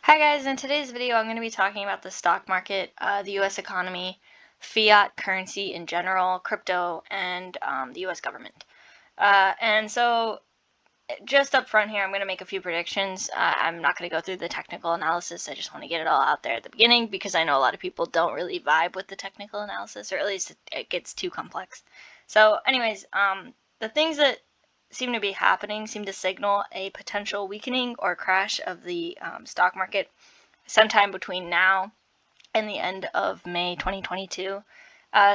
Hi guys, in today's video I'm going to be talking about the stock market, the US economy, fiat currency in general, crypto, and the US government. And so just up front here I'm going to make a few predictions. I'm not going to go through the technical analysis, I just want to get it all out there at the beginning because I know a lot of people don't really vibe with the technical analysis, or at least it gets too complex. So anyways, the things that seem to be happening seem to signal a potential weakening or crash of the stock market sometime between now and the end of May 2022.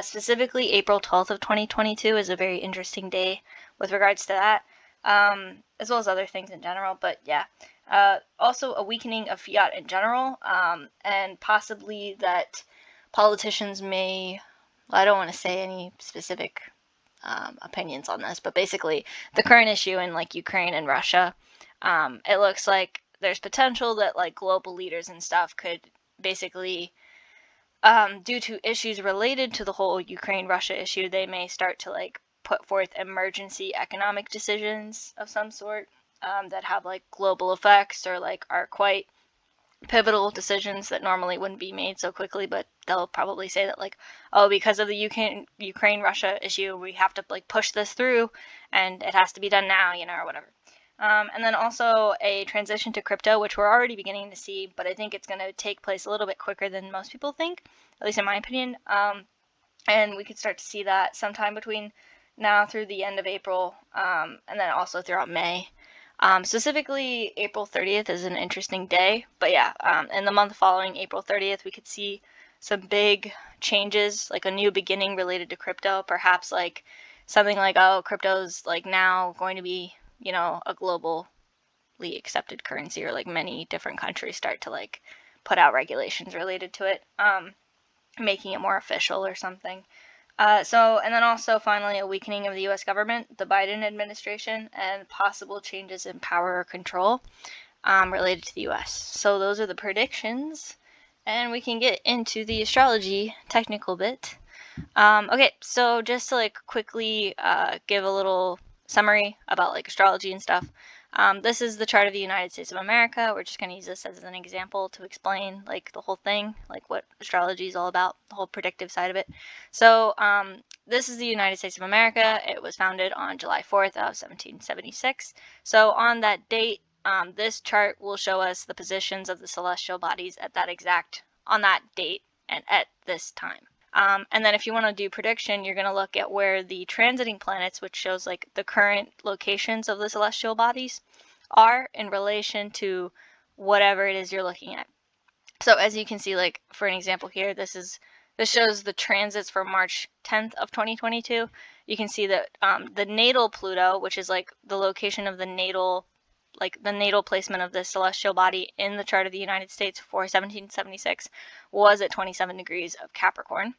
Specifically, April 12th of 2022 is a very interesting day with regards to that, as well as other things in general. But yeah, also a weakening of fiat in general, and possibly that politicians may, well, I don't want to say any specific opinions on this, but basically the current issue in like Ukraine and Russia, it looks like there's potential that like global leaders and stuff could basically, due to issues related to the whole Ukraine-Russia issue, they may start to like put forth emergency economic decisions of some sort, that have like global effects or like are quite pivotal decisions that normally wouldn't be made so quickly, but they'll probably say that like, oh, because of the Ukraine-Russia issue, we have to like push this through and it has to be done now, or whatever. And then also a transition to crypto, which we're already beginning to see, but I think it's going to take place a little bit quicker than most people think, at least in my opinion. And we could start to see that sometime between now through the end of April, and then also throughout May. Specifically, April 30th is an interesting day, but yeah, in the month following April 30th, we could see some big changes, like a new beginning related to crypto, perhaps like something like, oh, crypto's like now going to be, a globally accepted currency, or like many different countries start to like put out regulations related to it, making it more official or something. And then also finally a weakening of the US government, the Biden administration, and possible changes in power or control related to the US. So those are the predictions, and we can get into the astrology technical bit. Okay, so just to like quickly give a little summary about like astrology and stuff. This is the chart of the United States of America. We're just going to use this as an example to explain like the whole thing, like what astrology is all about, the whole predictive side of it. So this is the United States of America. It was founded on July 4th of 1776. So on that date, this chart will show us the positions of the celestial bodies at on that date and at this time. And then if you want to do prediction, you're going to look at where the transiting planets, which shows like the current locations of the celestial bodies, are in relation to whatever it is you're looking at. So as you can see, like for an example here, this shows the transits for March 10th of 2022. You can see that the natal Pluto, which is like the location of the natal placement of the celestial body in the chart of the United States for 1776, was at 27 degrees of Capricorn.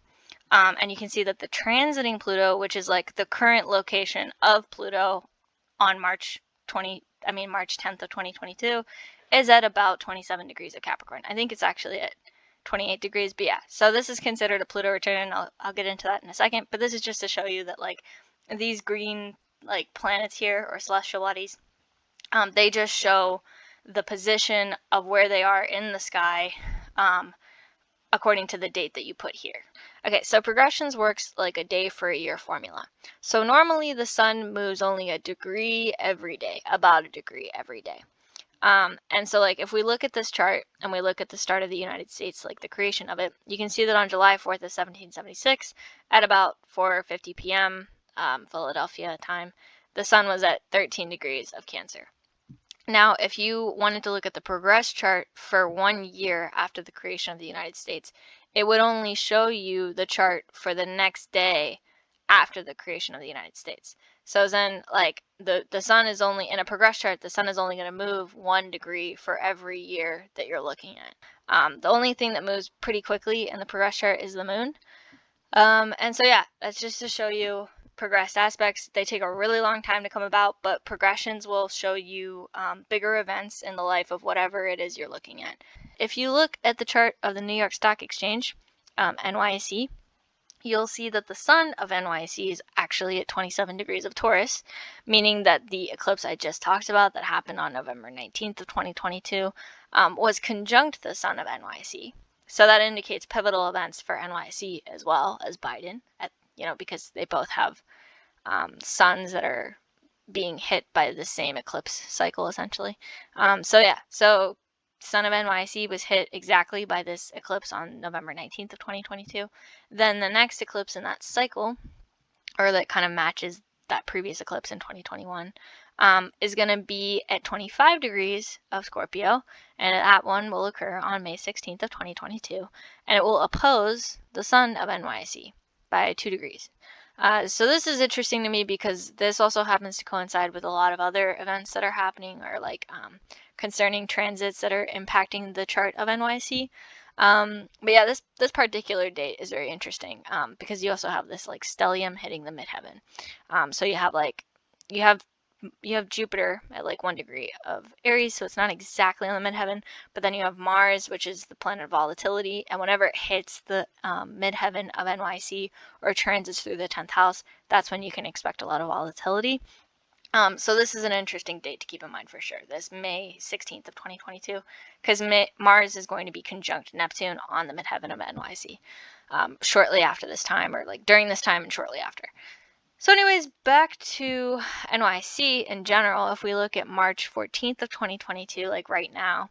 And you can see that the transiting Pluto, which is like the current location of Pluto on March 10th of 2022, is at about 27 degrees of Capricorn. I think it's actually at 28 degrees, but yeah. So this is considered a Pluto return, and I'll get into that in a second. But this is just to show you that like these green like planets here, or celestial bodies, they just show the position of where they are in the sky, according to the date that you put here. Okay, so progressions works like a day for a year formula. So normally the sun moves only a degree every day, about a degree every day. And so like if we look at this chart and we look at the start of the United States, like the creation of it, you can see that on July 4th of 1776, at about 4:50 p.m. Philadelphia time, the sun was at 13 degrees of Cancer. Now, if you wanted to look at the progress chart for 1 year after the creation of the United States, it would only show you the chart for the next day after the creation of the United States. So then, like, the sun is only, in a progress chart, the sun is only going to move 1 degree for every year that you're looking at. The only thing that moves pretty quickly in the progress chart is the moon. And so, yeah, that's just to show you progressed aspects. They take a really long time to come about, but progressions will show you bigger events in the life of whatever it is you're looking at. If you look at the chart of the New York Stock Exchange, NYSE, you'll see that the sun of NYSE is actually at 27 degrees of Taurus, meaning that the eclipse I just talked about that happened on November 19th of 2022 was conjunct the sun of NYSE. So that indicates pivotal events for NYSE as well as Biden, because they both have suns that are being hit by the same eclipse cycle, essentially. So sun of NYSE was hit exactly by this eclipse on November 19th of 2022. Then the next eclipse in that cycle, or that kind of matches that previous eclipse in 2021, is going to be at 25 degrees of Scorpio, and that one will occur on May 16th of 2022, and it will oppose the sun of NYSE by 2 degrees. So this is interesting to me because this also happens to coincide with a lot of other events that are happening, or like concerning transits that are impacting the chart of NYSE. But yeah, this particular date is very interesting because you also have this like stellium hitting the midheaven. So you have Jupiter at like 1 degree of Aries, so it's not exactly on the midheaven, but then you have Mars, which is the planet of volatility, and whenever it hits the midheaven of NYSE or transits through the 10th house, that's when you can expect a lot of volatility. So this is an interesting date to keep in mind for sure, this May 16th of 2022, because Mars is going to be conjunct Neptune on the midheaven of NYSE shortly after this time, or like during this time and shortly after. So anyways, back to NYSE in general. If we look at March 14th of 2022, like right now,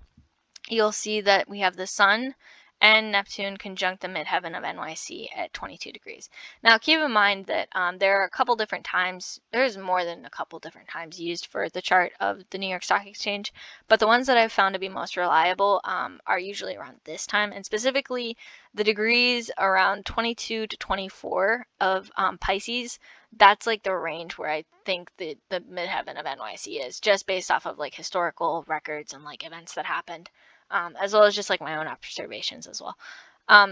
you'll see that we have the sun and Neptune conjunct the midheaven of NYSE at 22 degrees. Now keep in mind that there are a couple different times, there's more than a couple different times used for the chart of the New York Stock Exchange, but the ones that I've found to be most reliable are usually around this time, and specifically the degrees around 22 to 24 of Pisces. That's like the range where I think the midheaven of NYSE is, just based off of like historical records and like events that happened. As well as just like my own observations as well.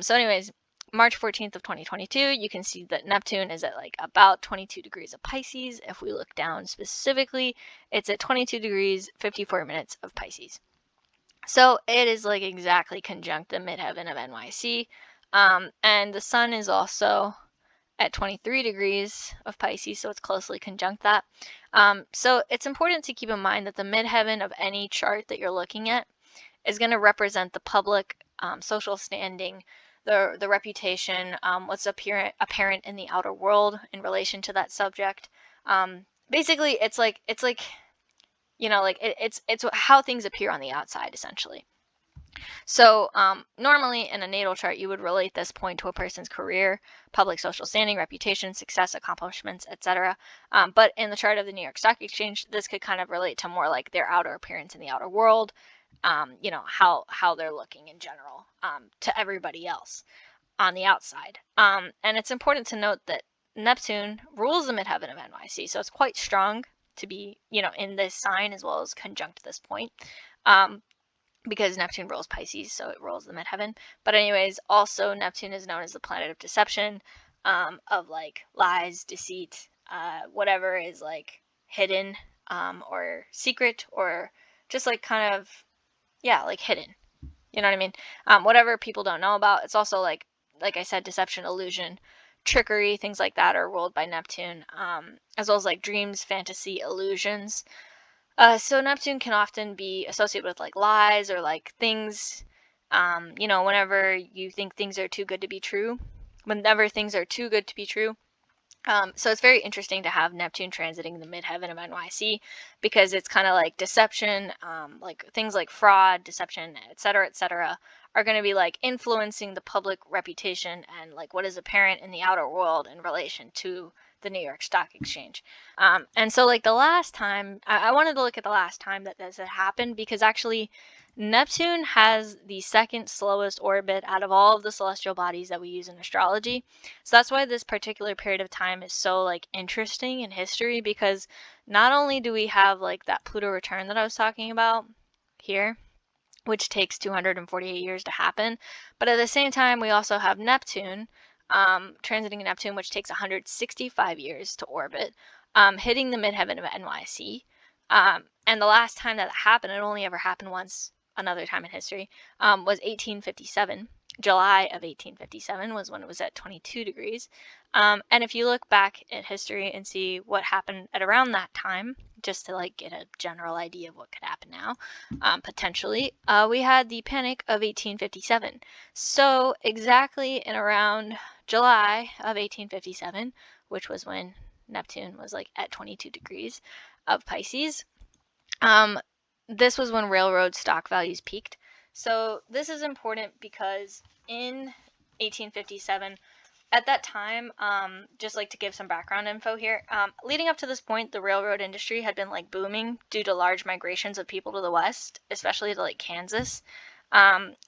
So anyways, March 14th of 2022, you can see that Neptune is at like about 22 degrees of Pisces. If we look down specifically, it's at 22 degrees, 54 minutes of Pisces. So it is like exactly conjunct the midheaven of NYSE. And the sun is also at 23 degrees of Pisces, so it's closely conjunct that. So it's important to keep in mind that the midheaven of any chart that you're looking at is going to represent the public social standing, the reputation, what's apparent in the outer world in relation to that subject. Basically, it's how things appear on the outside, essentially. So normally in a natal chart, you would relate this point to a person's career, public social standing, reputation, success, accomplishments, etc. But in the chart of the New York Stock Exchange, this could kind of relate to more like their outer appearance in the outer world, how they're looking in general to everybody else on the outside. And it's important to note that Neptune rules the midheaven of NYSE, so it's quite strong to be, in this sign as well as conjunct this point. Because Neptune rules Pisces, so it rules the midheaven. But anyways, also Neptune is known as the planet of deception, of like lies, deceit, whatever is like hidden or secret, or just like kind of, like hidden. You know what I mean? Whatever people don't know about. It's also like I said, deception, illusion, trickery, things like that are ruled by Neptune, as well as like dreams, fantasy, illusions. So Neptune can often be associated with like lies or like things, whenever you think things are too good to be true, whenever things are too good to be true. So it's very interesting to have Neptune transiting the midheaven of NYSE, because it's kind of like deception, like things like fraud, deception, etc., are going to be like influencing the public reputation and like what is apparent in the outer world in relation to the New York Stock Exchange. And so like the last time, I wanted to look at the last time that this had happened, because actually Neptune has the second slowest orbit out of all of the celestial bodies that we use in astrology. So that's why this particular period of time is so like interesting in history, because not only do we have like that Pluto return that I was talking about here, which takes 248 years to happen, but at the same time we also have Neptune transiting Neptune, which takes 165 years to orbit, hitting the midheaven of NYSE. And the last time that happened, it only ever happened once, another time in history, was 1857. July of 1857 was when it was at 22 degrees. And if you look back at history and see what happened at around that time, just to like get a general idea of what could happen now, potentially, we had the Panic of 1857. So exactly in around July of 1857, which was when Neptune was like at 22 degrees of Pisces, this was when railroad stock values peaked. So this is important because in 1857, at that time, just like to give some background info here, leading up to this point, the railroad industry had been like booming due to large migrations of people to the west, especially to like Kansas.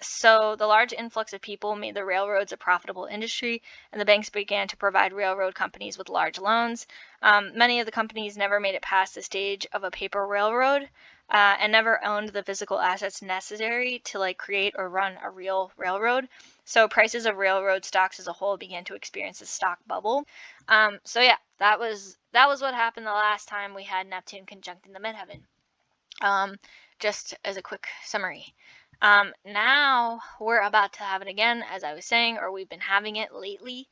So the large influx of people made the railroads a profitable industry, and the banks began to provide railroad companies with large loans. Many of the companies never made it past the stage of a paper railroad, and never owned the physical assets necessary to like create or run a real railroad. So prices of railroad stocks as a whole began to experience a stock bubble. So yeah, that was what happened the last time we had Neptune conjuncting the midheaven. Just as a quick summary. Now we're about to have it again, as I was saying, or we've been having it lately.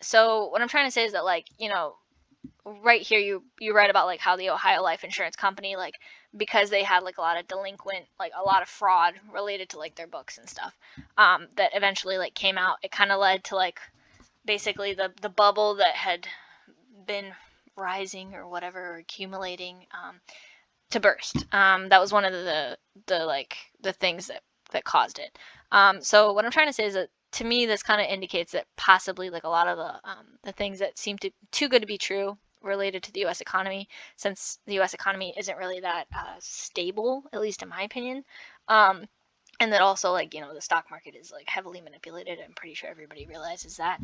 So what I'm trying to say is that, like, you know, right here you read about like how the Ohio Life Insurance Company, like, because they had like a lot of delinquent, like a lot of fraud related to like their books and stuff, that eventually like came out. It kind of led to like basically the bubble that had been rising or whatever, or accumulating, to burst. That was one of the like the things that caused it. So what I'm trying to say is that, to me, this kind of indicates that possibly like a lot of the things that seem too good to be true related to the U.S. economy, since the U.S. economy isn't really that stable, at least in my opinion. And that also, like, you know, the stock market is like heavily manipulated. I'm pretty sure everybody realizes that.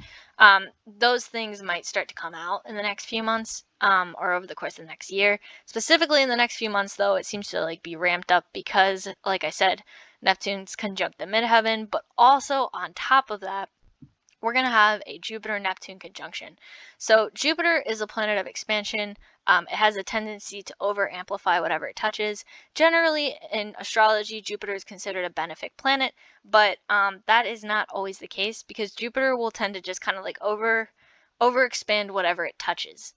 Those things might start to come out in the next few months, or over the course of the next year. Specifically in the next few months, though, it seems to like be ramped up because, like I said, Neptune's conjunct the midheaven, but also on top of that, we're going to have a Jupiter-Neptune conjunction. So Jupiter is a planet of expansion. It has a tendency to over-amplify whatever it touches. Generally, in astrology, Jupiter is considered a benefic planet, but that is not always the case, because Jupiter will tend to just kind of like overexpand whatever it touches.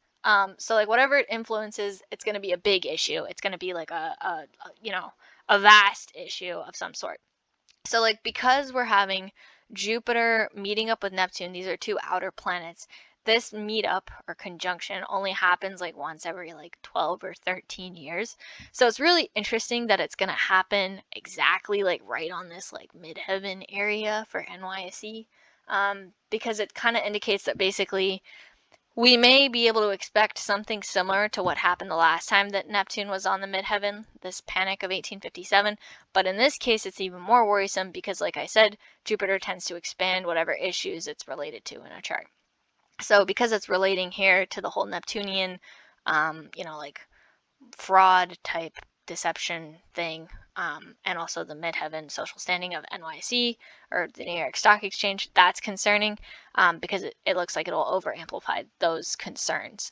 So like whatever it influences, it's going to be a big issue. It's going to be like a vast issue of some sort. So like, because we're having Jupiter meeting up with Neptune, these are two outer planets, this meetup or conjunction only happens like once every like 12 or 13 years. So it's really interesting that it's going to happen exactly like right on this like midheaven area for NYSE, because it kind of indicates that basically we may be able to expect something similar to what happened the last time that Neptune was on the midheaven, this Panic of 1857, but in this case it's even more worrisome because, like I said, Jupiter tends to expand whatever issues it's related to in a chart. So because it's relating here to the whole Neptunian, like fraud type deception thing, and also the midheaven social standing of NYSE, or the New York Stock Exchange, that's concerning, because it looks like it'll over amplify those concerns.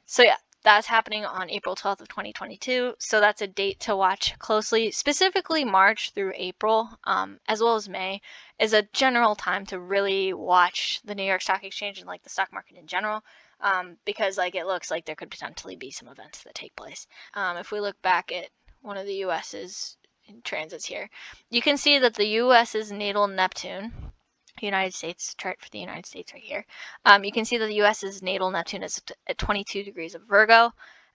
So yeah, that's happening on April 12th of 2022. So that's a date to watch closely. Specifically March through April, as well as May, is a general time to really watch the New York Stock Exchange and like the stock market in general. Because like it looks like there could potentially be some events that take place. If we look back at one of the US's transits here, you can see that the US's natal Neptune, United States chart for the United States right here, you can see that the US's natal Neptune is at 22 degrees of Virgo,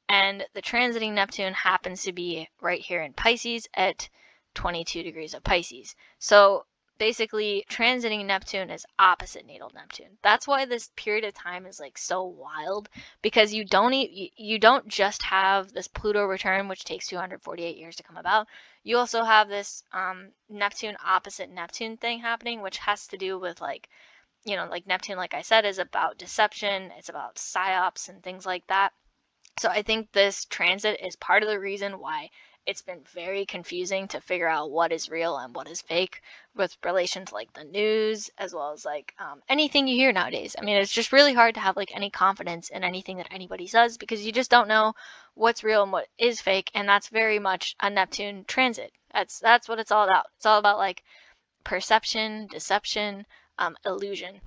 and the transiting Neptune happens to be right here in Pisces at 22 degrees of Pisces. So basically, transiting Neptune is opposite natal Neptune. That's why this period of time is like so wild, because you don't just have this Pluto return, which takes 248 years to come about. You also have this Neptune opposite Neptune thing happening, which has to do with like Neptune, like I said, is about deception. It's about psyops and things like that. So I think this transit is part of the reason why it's been very confusing to figure out what is real and what is fake with relation to like the news, as well as like anything you hear nowadays. I mean, it's just really hard to have like any confidence in anything that anybody says, because you just don't know what's real and what is fake, and that's very much a Neptune transit. That's what it's all about. It's all about like perception, deception, illusion.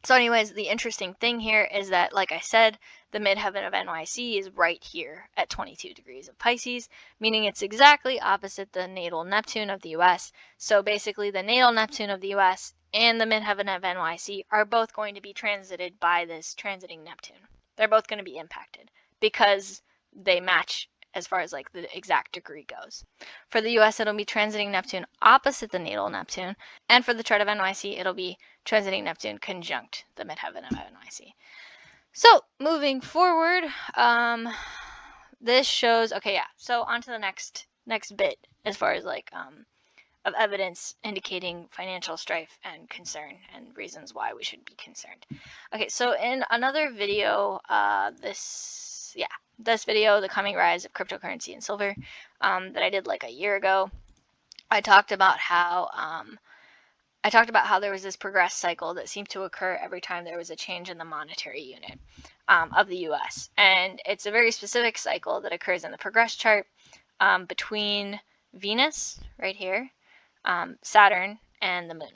So anyways, the interesting thing here is that, like I said, the midheaven of NYSE is right here at 22 degrees of Pisces, meaning it's exactly opposite the natal Neptune of the US. So basically the natal Neptune of the US and the midheaven of NYSE are both going to be transited by this transiting Neptune. They're both going to be impacted because they match as far as like the exact degree goes. For the US, it'll be transiting Neptune opposite the natal Neptune, and for the chart of NYSE, it'll be transiting Neptune conjunct the midheaven of NYSE. So moving forward, this shows, okay, yeah, so on to the next bit as far as like of evidence indicating financial strife and concern and reasons why we should be concerned. Okay, so in another video, this video, The Coming Rise of Cryptocurrency and Silver, that I did like a year ago, I talked about how there was this progress cycle that seemed to occur every time there was a change in the monetary unit of the US. And it's a very specific cycle that occurs in the progress chart between Venus, right here, Saturn, and the Moon.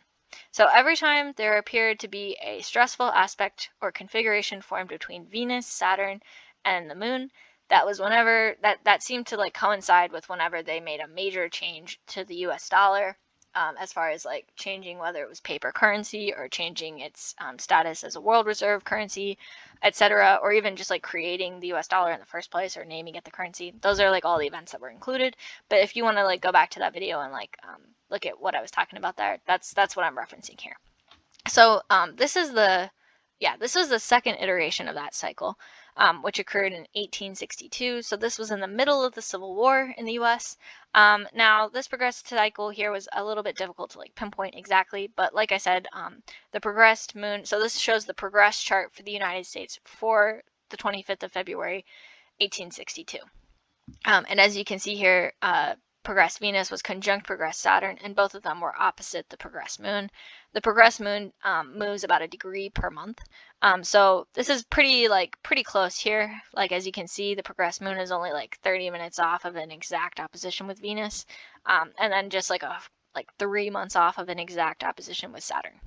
So every time there appeared to be a stressful aspect or configuration formed between Venus, Saturn, and the Moon, that was whenever that seemed to like coincide with whenever they made a major change to the US dollar, as far as like changing whether it was paper currency or changing its status as a world reserve currency, etc., or even just like creating the US dollar in the first place or naming it the currency. Those are like all the events that were included. But if you want to like go back to that video and like look at what I was talking about there, that's what I'm referencing here. So this is the second iteration of that cycle, which occurred in 1862. So this was in the middle of the Civil War in the U.S. Now this progressed cycle here was a little bit difficult to like pinpoint exactly, but like I said, the progressed moon. So this shows the progress chart for the United States for the 25th of February, 1862. And as you can see here, progressed Venus was conjunct progressed Saturn, and both of them were opposite the progressed moon. The progressed moon moves about a degree per month. So this is pretty close here. Like as you can see, the progressed moon is only like 30 minutes off of an exact opposition with Venus, and then just like 3 months off of an exact opposition with Saturn.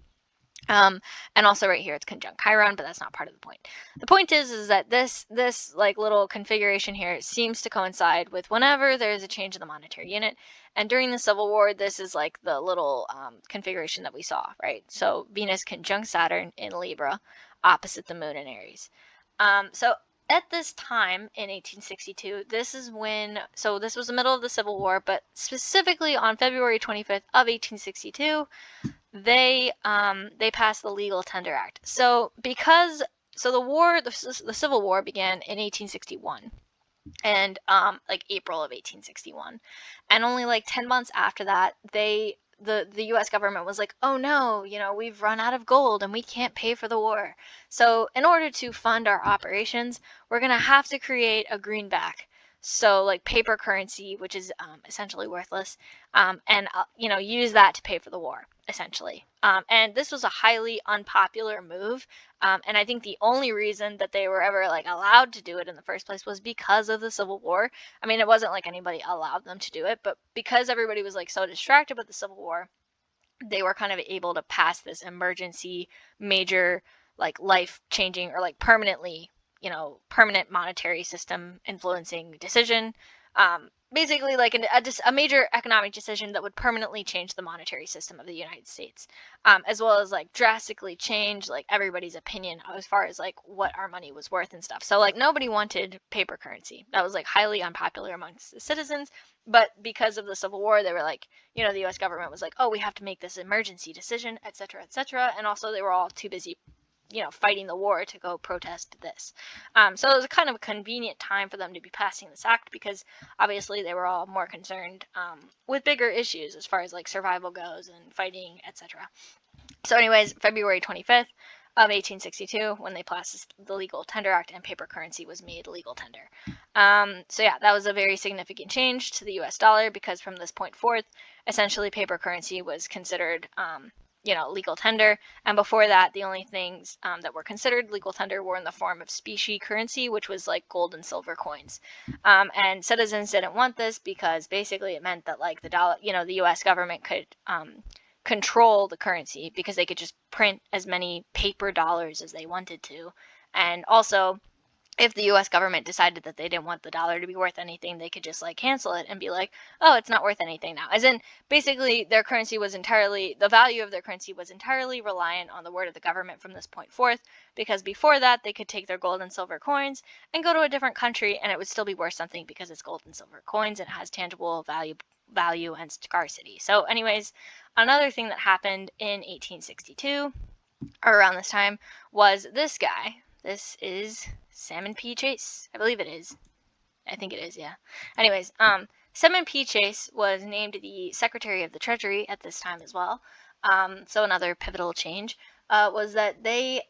And also right here it's conjunct Chiron, but that's not part of the point. The point is that this like little configuration here seems to coincide with whenever there's a change in the monetary unit. And during the Civil War, this is like the little configuration that we saw, right? So Venus conjunct Saturn in Libra, opposite the moon in Aries. So at this time in 1862, this was the middle of the Civil War, but specifically on February 25th of 1862, they passed the Legal Tender Act. So the Civil War began in 1861, and like April of 1861, and only like 10 months after that, the U.S. government was like, oh no, we've run out of gold and we can't pay for the war. So in order to fund our operations, we're gonna have to create a greenback. So like paper currency, which is essentially worthless, and use that to pay for the war, essentially. And this was a highly unpopular move, and I think the only reason that they were ever like allowed to do it in the first place was because of the Civil War. I mean, it wasn't like anybody allowed them to do it, but because everybody was like so distracted with the Civil War, they were kind of able to pass this emergency, major, like life-changing or like permanent monetary system influencing decision. Basically like a major economic decision that would permanently change the monetary system of the United States, as well as like drastically change like everybody's opinion as far as like what our money was worth and stuff. So like nobody wanted paper currency. That was like highly unpopular amongst the citizens, but because of the Civil War, they were like, the US government was like, oh, we have to make this emergency decision, etc., etc., and also they were all too busy fighting the war to go protest this. So it was kind of a convenient time for them to be passing this act because obviously they were all more concerned with bigger issues as far as like survival goes and fighting, etc. So anyways, February 25th of 1862, when they passed the Legal Tender Act and paper currency was made legal tender. So yeah, that was a very significant change to the US dollar because from this point forth, essentially paper currency was considered legal tender, and before that the only things that were considered legal tender were in the form of specie currency, which was like gold and silver coins, and citizens didn't want this because basically it meant that like the dollar, the US government could control the currency because they could just print as many paper dollars as they wanted to. And also, if the US government decided that they didn't want the dollar to be worth anything, they could just like cancel it and be like, oh, it's not worth anything now. As in, basically, their currency was entirely, the value of their currency was entirely reliant on the word of the government from this point forth, because before that, they could take their gold and silver coins and go to a different country and it would still be worth something because it's gold and silver coins and has tangible value and scarcity. So anyways, another thing that happened in 1862, or around this time, was this guy. This is Salmon P. Chase. I believe it is. I think it is, yeah. Anyways, Salmon P. Chase was named the Secretary of the Treasury at this time as well. So another pivotal change was that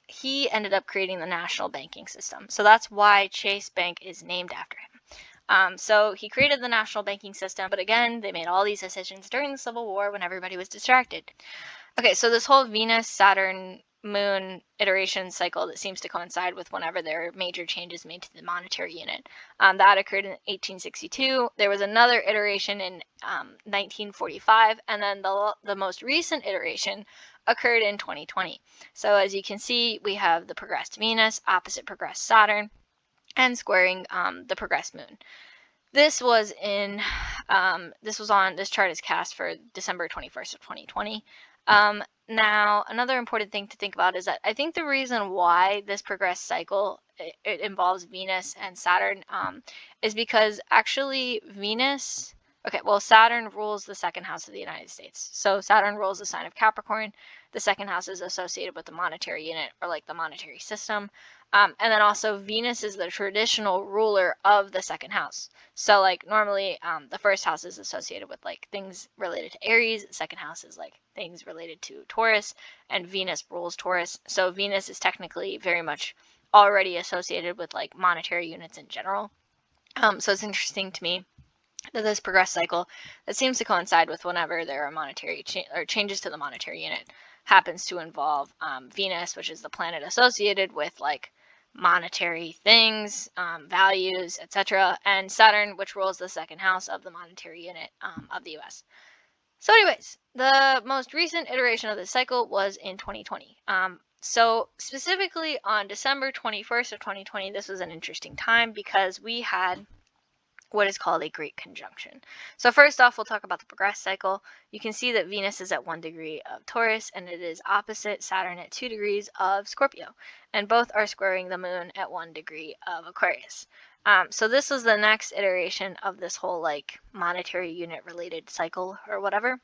he ended up creating the national banking system. So that's why Chase Bank is named after him. So he created the national banking system, but again, they made all these decisions during the Civil War when everybody was distracted. Okay, so this whole Venus, Saturn, Moon iteration cycle that seems to coincide with whenever there are major changes made to the monetary unit. That occurred in 1862. There was another iteration in 1945, and then the most recent iteration occurred in 2020. So as you can see, we have the progressed Venus, opposite progressed Saturn, and squaring the progressed Moon. This was this chart is cast for December 21st of 2020. Now, another important thing to think about is that I think the reason why this progressed cycle it involves Venus and Saturn is because actually Venus, okay, well, Saturn rules the second house of the United States. So Saturn rules the sign of Capricorn. The second house is associated with the monetary unit, or like the monetary system. And then also Venus is the traditional ruler of the second house. So like normally the first house is associated with like things related to Aries. The second house is like things related to Taurus, and Venus rules Taurus. So Venus is technically very much already associated with like monetary units in general. So it's interesting to me that this progressed cycle that seems to coincide with whenever there are monetary changes to the monetary unit happens to involve Venus, which is the planet associated with like monetary things, values, etc., and Saturn, which rules the second house of the monetary unit of the US. So anyways, the most recent iteration of this cycle was in 2020. So specifically on December 21st of 2020, this was an interesting time because we had what is called a great conjunction. So first off, we'll talk about the progressed cycle. You can see that Venus is at 1 degree of Taurus, and it is opposite Saturn at 2 degrees of Scorpio, and both are squaring the moon at 1 degree of Aquarius. So this was the next iteration of this whole like monetary unit related cycle or whatever.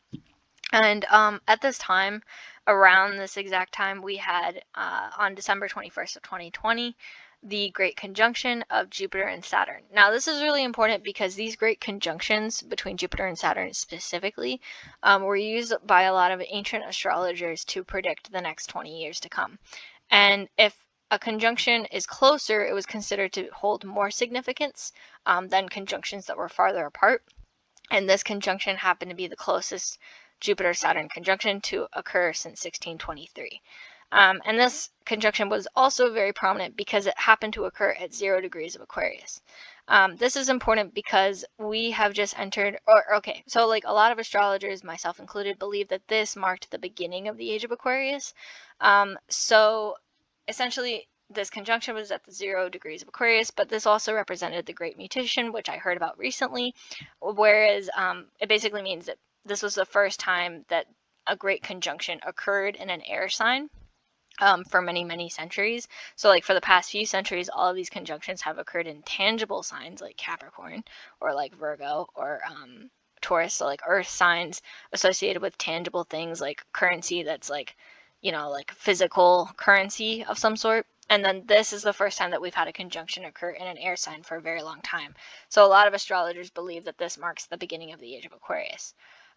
And at this time, around this exact time, we had on December 21st of 2020, the great conjunction of Jupiter and Saturn. Now, this is really important because these great conjunctions between Jupiter and Saturn specifically were used by a lot of ancient astrologers to predict the next 20 years to come. And if a conjunction is closer, it was considered to hold more significance than conjunctions that were farther apart. And this conjunction happened to be the closest Jupiter-Saturn conjunction to occur since 1623. And this conjunction was also very prominent because it happened to occur at 0 degrees of Aquarius. This is important because we have just entered, so like a lot of astrologers, myself included, believe that this marked the beginning of the age of Aquarius. So essentially, this conjunction was at the 0 degrees of Aquarius, but this also represented the Great Mutation, which I heard about recently, whereas it basically means that this was the first time that a great conjunction occurred in an air sign. For many, many centuries. So like for the past few centuries, all of these conjunctions have occurred in tangible signs like Capricorn or like Virgo or Taurus, so like earth signs associated with tangible things like currency that's like, like physical currency of some sort. And then this is the first time that we've had a conjunction occur in an air sign for a very long time. So a lot of astrologers believe that this marks the beginning of the age of Aquarius.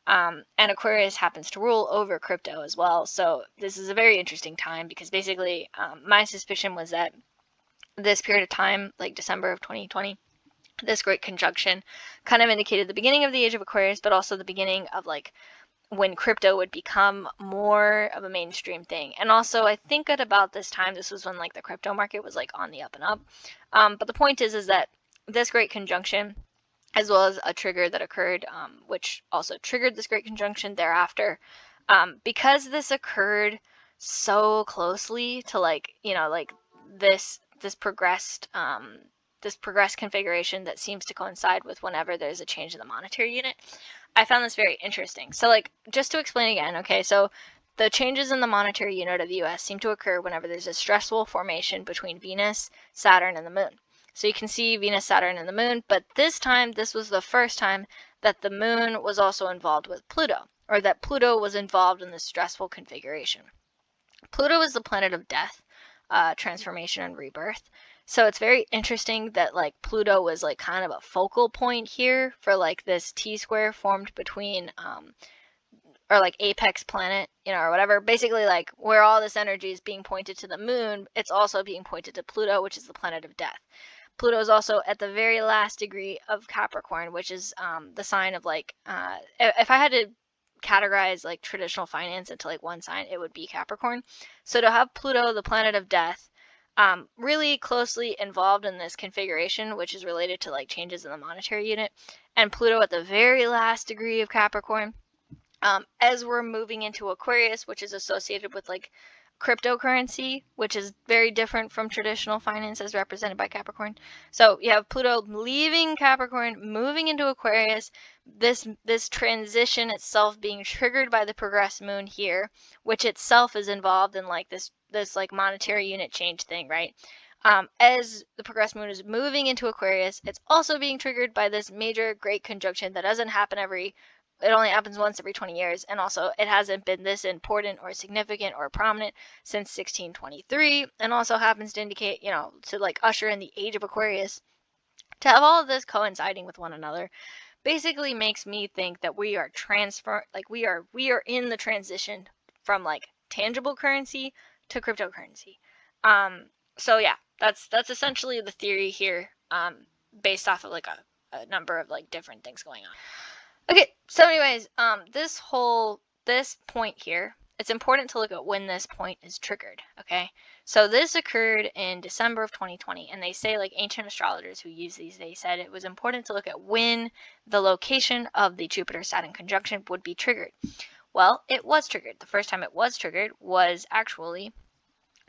And Aquarius happens to rule over crypto as well. So this is a very interesting time because basically my suspicion was that this period of time, like December of 2020, this great conjunction kind of indicated the beginning of the age of Aquarius, but also the beginning of like when crypto would become more of a mainstream thing. And also I think at about this time, this was when like the crypto market was like on the up and up. But the point is that this great conjunction, as well as a trigger that occurred, which also triggered this great conjunction thereafter, Because this occurred so closely to like, like this progressed configuration that seems to coincide with whenever there's a change in the monetary unit, I found this very interesting. So like, just to explain again, okay, so the changes in the monetary unit of the US seem to occur whenever there's a stressful formation between Venus, Saturn, and the moon. So you can see Venus, Saturn, and the moon, but this time, this was the first time that the moon was also involved with Pluto, or that Pluto was involved in this stressful configuration. Pluto is the planet of death, transformation, and rebirth. So it's very interesting that like Pluto was like kind of a focal point here for like this T-square formed between or like apex planet, or whatever. Basically like where all this energy is being pointed to the moon, it's also being pointed to Pluto, which is the planet of death. Pluto is also at the very last degree of Capricorn, which is the sign of like, if I had to categorize like traditional finance into like one sign, it would be Capricorn. So to have Pluto, the planet of death, really closely involved in this configuration, which is related to like changes in the monetary unit, and Pluto at the very last degree of Capricorn, as we're moving into Aquarius, which is associated with like cryptocurrency, which is very different from traditional finance as represented by Capricorn. So you have Pluto leaving Capricorn, moving into Aquarius, this transition itself being triggered by the progressed moon here, which itself is involved in like this like monetary unit change thing, right? As the progressed moon is moving into Aquarius, it's also being triggered by this major great conjunction that doesn't happen it only happens once every 20 years, and also it hasn't been this important or significant or prominent since 1623, and also happens to indicate, to like usher in the age of Aquarius. To have all of this coinciding with one another basically makes me think that we are we are in the transition from like tangible currency to cryptocurrency. So yeah, that's essentially the theory here, based off of like a number of like different things going on. Okay, so anyways, this point here, it's important to look at when this point is triggered, okay? So this occurred in December of 2020, and they say, like ancient astrologers who use these, they said it was important to look at when the location of the Jupiter-Saturn conjunction would be triggered. Well, it was triggered. The first time it was triggered was actually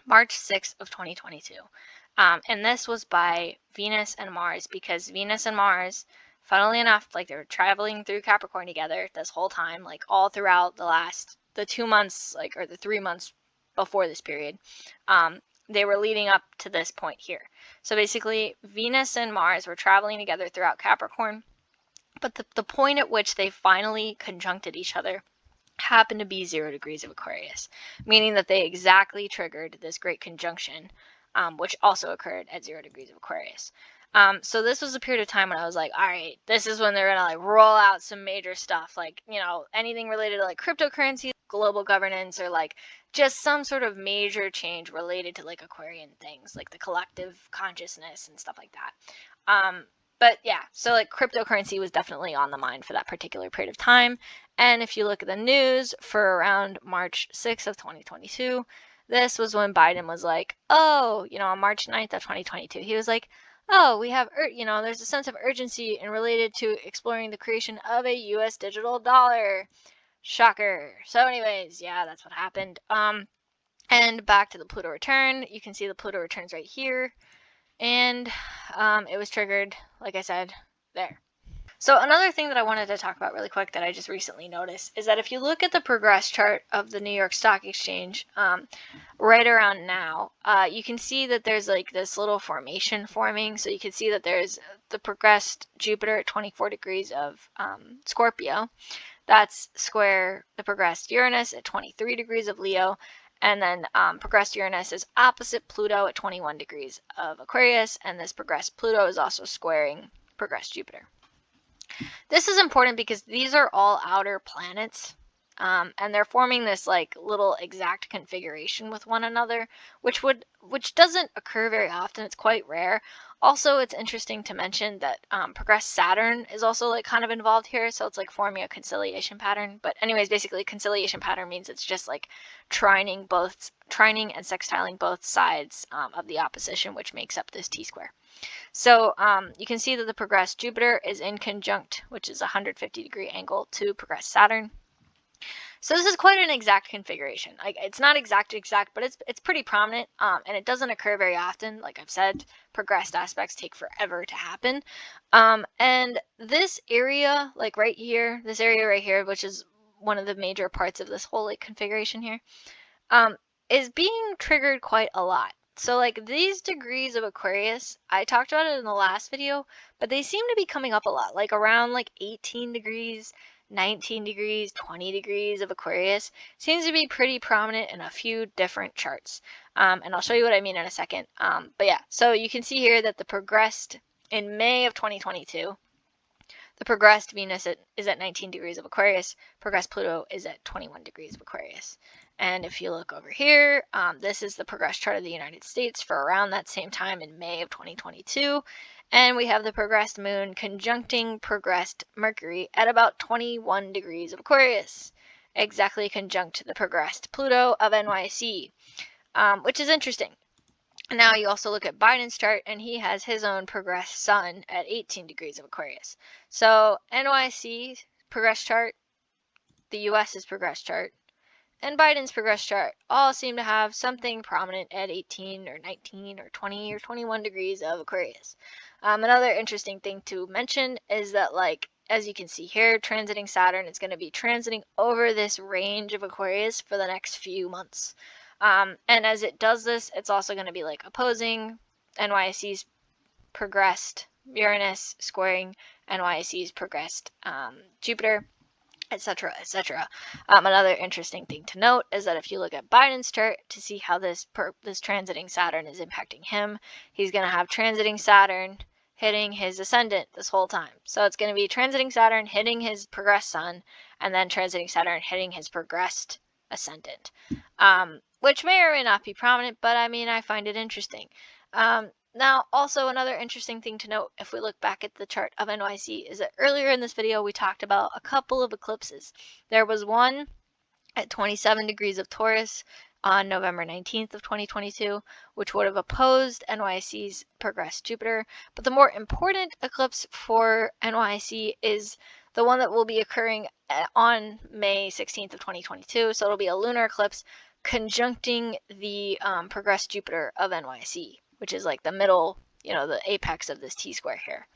March 6th of 2022. And this was by Venus and Mars, because Venus and Mars, funnily enough, like they were traveling through Capricorn together this whole time, like all throughout the 2 months, like, or the 3 months before this period, they were leading up to this point here. So basically, Venus and Mars were traveling together throughout Capricorn, but the point at which they finally conjuncted each other happened to be 0 degrees of Aquarius, meaning that they exactly triggered this great conjunction, which also occurred at 0 degrees of Aquarius. So this was a period of time when I was like, all right, this is when they're gonna like roll out some major stuff, like, anything related to like cryptocurrency, global governance, or like just some sort of major change related to like Aquarian things, like the collective consciousness and stuff like that. But yeah, so like cryptocurrency was definitely on the mind for that particular period of time. And if you look at the news for around March 6th of 2022, this was when Biden was like, oh, on March 9th of 2022, he was like, oh, we have, there's a sense of urgency and related to exploring the creation of a U.S. digital dollar. Shocker. So anyways, yeah, that's what happened. And back to the Pluto return. You can see the Pluto returns right here. And it was triggered, like I said, there. So another thing that I wanted to talk about really quick that I just recently noticed is that if you look at the progress chart of the New York Stock Exchange, right around now, you can see that there's like this little formation forming. So you can see that there's the progressed Jupiter at 24 degrees of Scorpio. That's square the progressed Uranus at 23 degrees of Leo. And then progressed Uranus is opposite Pluto at 21 degrees of Aquarius. And this progressed Pluto is also squaring progressed Jupiter. This is important because these are all outer planets, and they're forming this like little exact configuration with one another, which doesn't occur very often. It's quite rare. Also, it's interesting to mention that progressed Saturn is also like kind of involved here, so it's like forming a conciliation pattern. But anyways, basically, conciliation pattern means it's just like trining and sextiling both sides of the opposition, which makes up this T-square. So you can see that the progressed Jupiter is in conjunct, which is a 150-degree angle to progressed Saturn. So this is quite an exact configuration. Like, it's not exact, but it's pretty prominent, and it doesn't occur very often. Like I've said, progressed aspects take forever to happen. And this area, like right here, this area right here, which is one of the major parts of this whole like configuration here, is being triggered quite a lot. So like these degrees of Aquarius, I talked about it in the last video, but they seem to be coming up a lot, like around like 18 degrees, 19 degrees, 20 degrees of Aquarius seems to be pretty prominent in a few different charts. And I'll show you what I mean in a second. But yeah, so you can see here that the progressed in May of 2022, the progressed Venus is at 19 degrees of Aquarius. Progressed Pluto is at 21 degrees of Aquarius. And if you look over here, this is the progressed chart of the United States for around that same time in May of 2022. And we have the progressed moon conjuncting progressed Mercury at about 21 degrees of Aquarius, exactly conjunct the progressed Pluto of NYSE, which is interesting. Now you also look at Biden's chart, and he has his own progressed sun at 18 degrees of Aquarius. So NYSE progressed chart, the US's progressed chart, and Biden's progressed chart all seem to have something prominent at 18 or 19 or 20 or 21 degrees of Aquarius. Another interesting thing to mention is that, like, as you can see here, transiting Saturn is going to be transiting over this range of Aquarius for the next few months. And as it does this, it's also going to be like opposing NYSE's progressed Uranus, squaring NYSE's progressed Jupiter, etc., etc. Another interesting thing to note is that if you look at Biden's chart to see how this transiting Saturn is impacting him, he's going to have transiting Saturn hitting his ascendant this whole time. So it's going to be transiting Saturn hitting his progressed sun, and then transiting Saturn hitting his progressed ascendant, which may or may not be prominent, but I mean, I find it interesting. Now, also another interesting thing to note, if we look back at the chart of NYSE, is that earlier in this video we talked about a couple of eclipses. There was one at 27 degrees of Taurus on November 19th of 2022, which would have opposed NYSE's progressed Jupiter. But the more important eclipse for NYSE is the one that will be occurring on May 16th of 2022. So it'll be a lunar eclipse conjuncting the progressed Jupiter of NYSE, which is like the middle, the apex of this T-square here.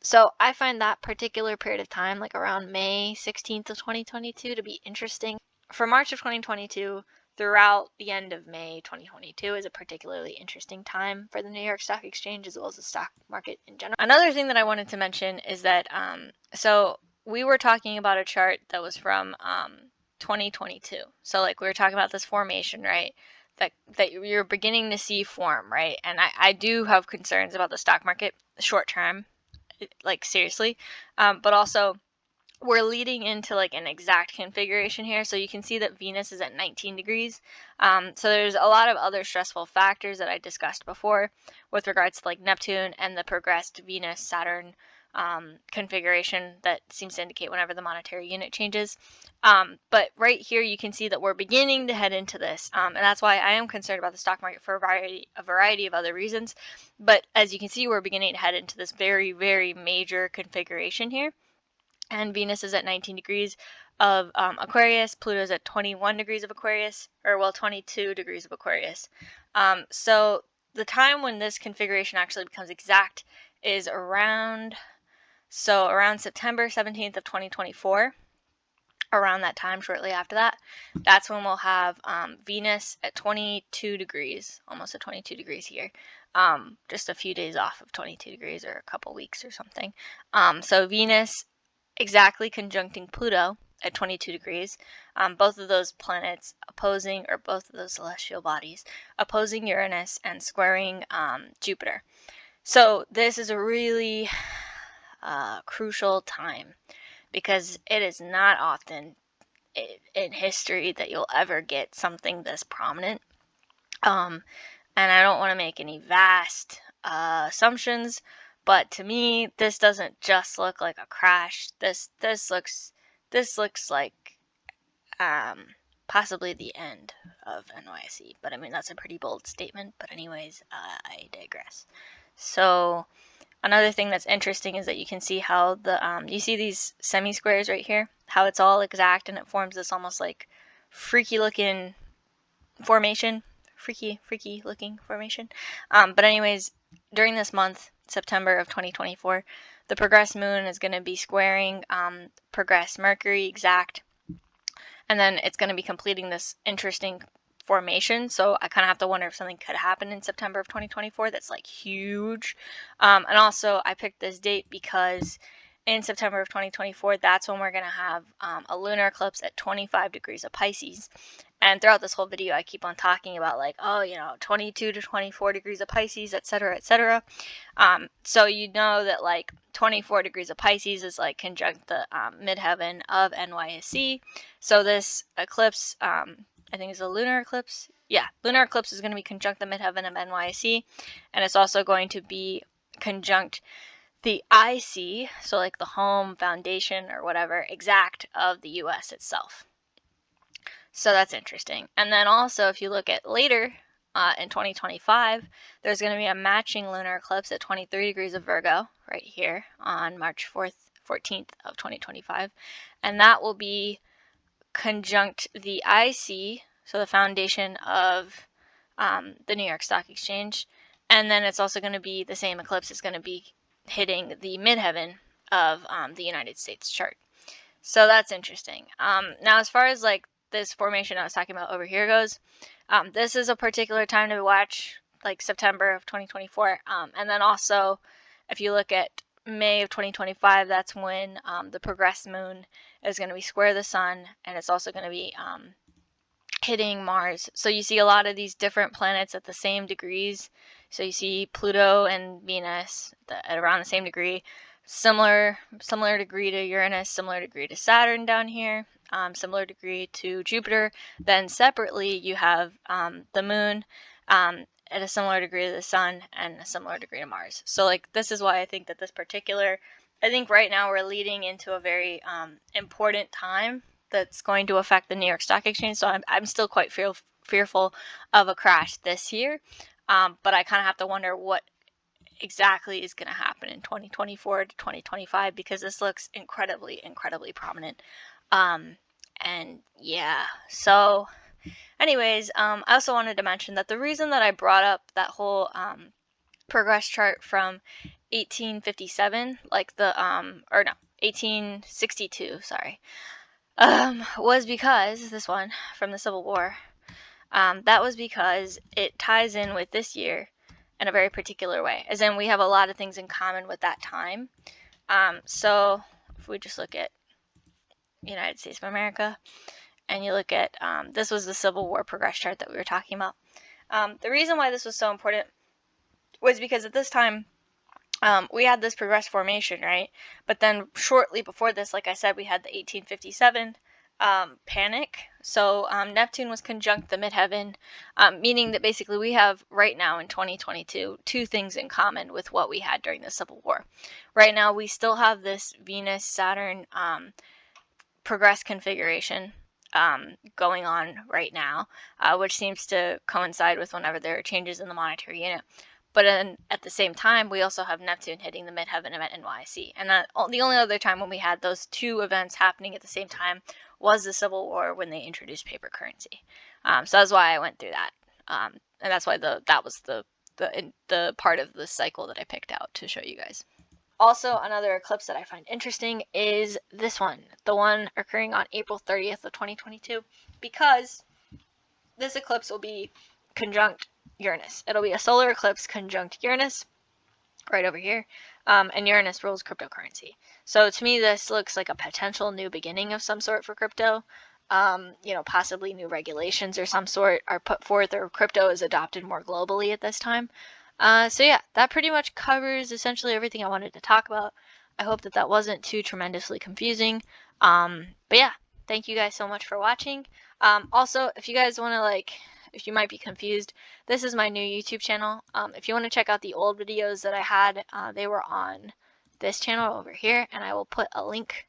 So I find that particular period of time, like around May 16th of 2022, to be interesting. For March of 2022 throughout the end of May 2022 is a particularly interesting time for the New York Stock Exchange as well as the stock market in general. Another thing that I wanted to mention is that, so we were talking about a chart that was from 2022. So like we were talking about this formation, right? That you're beginning to see form, right? And I do have concerns about the stock market short term, like seriously, but also we're leading into like an exact configuration here. So you can see that Venus is at 19 degrees. So there's a lot of other stressful factors that I discussed before with regards to like Neptune and the progressed Venus-Saturn configuration that seems to indicate whenever the monetary unit changes. But right here you can see that we're beginning to head into this, and that's why I am concerned about the stock market for a variety of other reasons. But as you can see, we're beginning to head into this very, very major configuration here. And Venus is at 19 degrees of Aquarius. Pluto is at 21 degrees of Aquarius, or well, 22 degrees of Aquarius. So the time when this configuration actually becomes exact is around September 17th of 2024. Around that time, shortly after that, that's when we'll have Venus at 22 degrees, almost at 22 degrees here. Just a few days off of 22 degrees or a couple weeks or something. So Venus exactly conjuncting Pluto at 22 degrees. Both of those planets opposing, or both of those celestial bodies opposing Uranus and squaring Jupiter. So this is a really crucial time because it is not often in history that you'll ever get something this prominent. And I don't want to make any vast assumptions, but to me, this doesn't just look like a crash. This looks like possibly the end of NYSE. But I mean, that's a pretty bold statement. But anyways, I digress. So Another thing that's interesting is that you can see how the, you see these semi-squares right here? How it's all exact and it forms this almost like freaky looking formation. Freaky looking formation. But anyways, during this month, September of 2024, the progressed moon is going to be squaring progressed Mercury exact. And then it's going to be completing this interesting formation. So I kind of have to wonder if something could happen in September of 2024 that's like huge. And also I picked this date because in September of 2024, that's when we're going to have a lunar eclipse at 25 degrees of Pisces. And throughout this whole video, I keep on talking about like, oh, you know, 22 to 24 degrees of Pisces, etc., etc. So you know that like 24 degrees of Pisces is like conjunct the midheaven of NYSE. So this eclipse, I think it's a lunar eclipse. Yeah, lunar eclipse is going to be conjunct the midheaven of NYSE, and it's also going to be conjunct the IC, so like the home foundation or whatever, exact of the US itself. So that's interesting. And then also, if you look at later in 2025, there's going to be a matching lunar eclipse at 23 degrees of Virgo right here on March 14th of 2025. And that will be conjunct the IC, so the foundation of the New York Stock Exchange. And then it's also going to be the same eclipse. It's going to be hitting the midheaven of the United States chart. So that's interesting. Now, as far as like this formation I was talking about over here goes, this is a particular time to watch, like September of 2024. And then also, if you look at May of 2025, that's when the progressed moon is going to be square the sun, and it's also going to be hitting Mars. So you see a lot of these different planets at the same degrees. So you see Pluto and Venus at around the same degree. Similar degree to Uranus, similar degree to Saturn down here, similar degree to Jupiter. Then separately you have the moon at a similar degree to the sun and a similar degree to Mars. So like this is why I think that this particular, I think right now we're leading into a very important time that's going to affect the New York Stock Exchange. So I'm still quite fearful of a crash this year, but I kind of have to wonder what exactly is going to happen in 2024 to 2025 because this looks incredibly prominent. And yeah, so anyways, I also wanted to mention that the reason that I brought up that whole progress chart from 1857, like the 1862, sorry, was because this one from the Civil War, that was because it ties in with this year in a very particular way, as in we have a lot of things in common with that time. So if we just look at United States of America and you look at, this was the Civil War progress chart that we were talking about. The reason why this was so important was because at this time, we had this progress formation, right? But then shortly before this, like I said, we had the 1857 panic. So Neptune was conjunct the midheaven, meaning that basically we have right now in 2022 two things in common with what we had during the Civil War. Right now we still have this Venus-Saturn progress configuration going on right now, which seems to coincide with whenever there are changes in the monetary unit. But at the same time, we also have Neptune hitting the midheaven of NYSE. And the only other time when we had those two events happening at the same time was the Civil War when they introduced paper currency. So that's why I went through that. And that's why that was the part of the cycle that I picked out to show you guys. Also, another eclipse that I find interesting is this one, the one occurring on April 30th of 2022, because this eclipse will be conjunct Uranus. It'll be a solar eclipse conjunct Uranus right over here, and Uranus rules cryptocurrency. So to me, this looks like a potential new beginning of some sort for crypto. You know, possibly new regulations or some sort are put forth, or crypto is adopted more globally at this time. So yeah, that pretty much covers essentially everything I wanted to talk about. I hope that wasn't too tremendously confusing. But yeah, thank you guys so much for watching. Also, if you guys want to if you might be confused, this is my new YouTube channel. If you want to check out the old videos that I had, they were on this channel over here, and I will put a link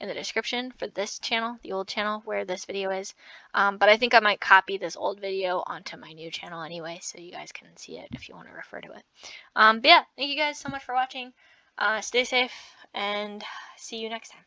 in the description for this channel, the old channel where this video is. But I think I might copy this old video onto my new channel anyway, so you guys can see it if you want to refer to it. But yeah, thank you guys so much for watching. Stay safe and see you next time.